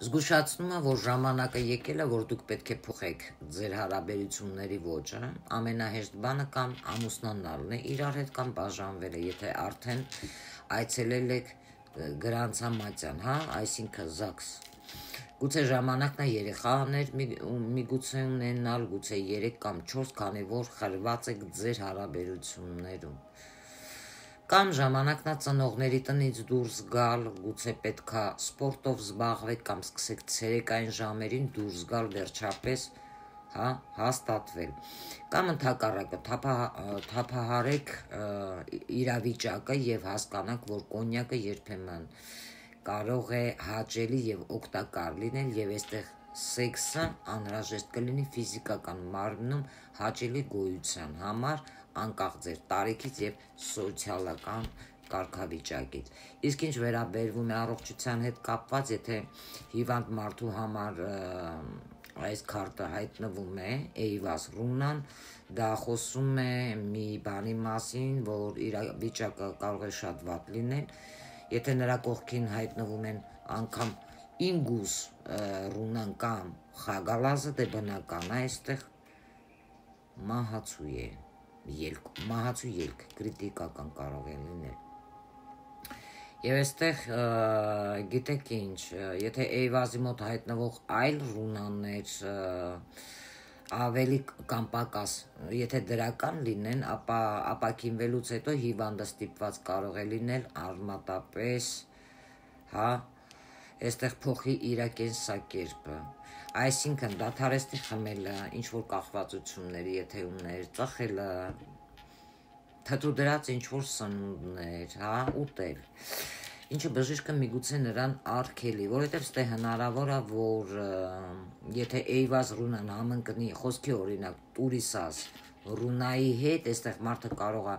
զգուշացնում է, որ ժամանակը եկել է, որ դուք պետք է փոխեք ձեր հարաբերությունների ոճը, ամենահեշտ բանը կամ ամուսնանալն է իրար հետ կամ բաժանվելը, եթե արդեն այցելել եք գրանցամատյան, հա, այսինքն ԶԱԳՍ, գուցե ժամանակն է երեխաներ միգուցե ունենալ, գուցե 3 կամ 4, քանի որ խրված եք ձեր հարաբերություններում, կամ ժամանակն է ծնողների տնից դուրս գալ, գուցե պետքա սպորտով զբաղվեք կամ սկսեք ցերեկային ժամերին դուրս գալ վերջապես, հա, հաստատվել, կամ ընդհակառակը թափահարեք իրավիճակը եւ հասկանաք, որ կոնյակը երբեմն կարող է հաճելի եւ օգտակար լինել եւ այստեղ սեքսը անհրաժեշտ կլինի ֆիզիկական մարմնում հաճելի գոյության համար, անկախ ձեր տարիքից եւ սոցիալական կարգավիճակից։ Իսկ ինչ վերաբերվում է առողջության հետ կապված, եթե հիվանդ մարդու համար այս քարտը հայտնվում է, Էյվազ Ռունան, դա խոսում է մի բանի մասին, որ իր վիճակը կարող է շատ վատ լինել, եթե նրա կողքին հայտնվում են անգամ ինգուս ռունան կամ խագալազը դե բնական է այստեղ մահացու է մահացու ելք կրիտիկական կարող է լինել եւ այստեղ գիտեք ինչ եթե Էյվազի մոտ հայտնվող այլ ռունաներ ավելի կամ պակաս եթե դրական լինեն ապա ապակինվելուց հետո հիվանդը ստիպված կարող է լինել արմատապես հա այստեղ փոխի իր կենսակերպը այսինքն դադարեցնի խմելը ինչ որ կախվածությունների եթեումներ ծխելը թթու դրած ինչ որ սնունդներ հա ուտել ինչը բժիշկը միգուցե նրան արգելի որովհետև ստե հնարավոր է որ եթե Էյվազ ռունան համընկնի խոսքի օրինակ տուրիսաս ռունայի հետ այստեղ մարդը կարող է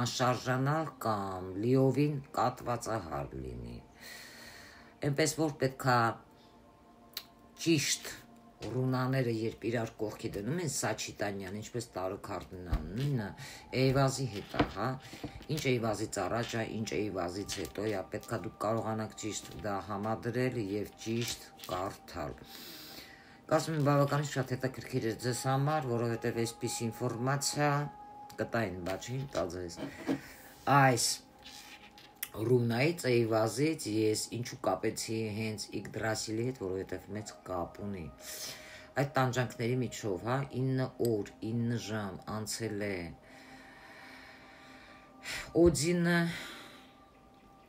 անշարժանալ կամ լիովին կատվածահար լինի այնպես որ պետքա ճիշտ ռունաները երբ իրար կողքի դնում են Սաչիտանյան ինչպես տարոքարտն նույնը Էյվազի հետ է հա ինչ Էյվազից առաջ է ինչ Էյվազից հետո է պետքա դուք կարողանաք ճիշտ դա համադրել եւ ճիշտ կարդալ Կարծում եմ բավականին շատ հետաքրքիր է ձեզ համար, որովհետև այսպես ինֆորմացիա կտային բաչին տալձես։ Այս ռունայից Էյվազից ես ինչու կապեցի հենց Իգդրասիլի հետ, որովհետև մեծ կապ ունի։ Այդ տանջանքների միջով, հա, 9 օր, 9 ժամ անցել է Օդինը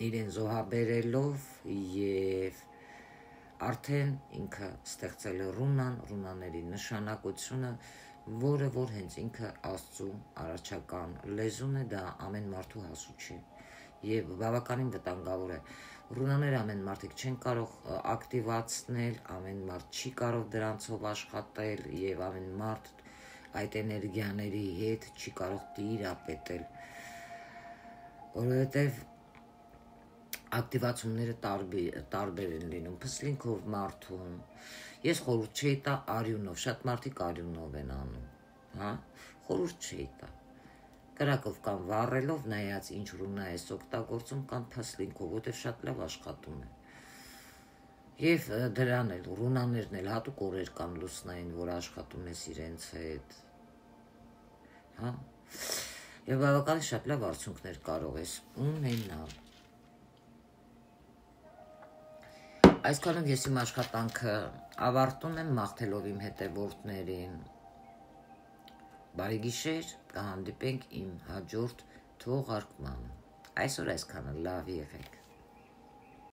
իրեն զոհաբերելով եւ արդեն ինքը ստեղծել է ռունաների նշանակությունը, որը որ հենց ինքը Աստծու արարչական լեզուն է, դա ամեն մարդու հասու չէ եւ բավականին վտանգավոր է։ Ռունաները ամեն մարդիկ չեն կարող ակտիվացնել, ամեն մարդ չի կարող դրանցով աշխատել եւ ամեն մարդ այդ էներգիաների հետ չի կարող տիրապետել։ Որովհետեւ ակտիվացումները տարբեր են լինում, փսլինքով մարդուն, ես խորհուրդ չէի տա արյունով, շատ մարդիկ արյունով են անում, հա, խորհուրդ չէի տա, կրակով կամ վառելով նայած ինչ ռունա ես օգտագործում կամ փսլինքով, որտեղ շատ լավ աշխատում է, և դրան էլ, ռունաներն էլ հատուկ օրեր կան լուսնային, որ աշխատում ես իրենց հետ, հա, և բավականին շատ լավ արդյունքներ կարող ես ունենալ։ Այսքանով ես իմ աշխատանքը ավարտում եմ մաղթելով իմ հետևորդներին։ Բարի գիշեր, կհանդիպենք իմ հաջորդ թողարկմանը։ Այսօր այսքանը լավ եղեք։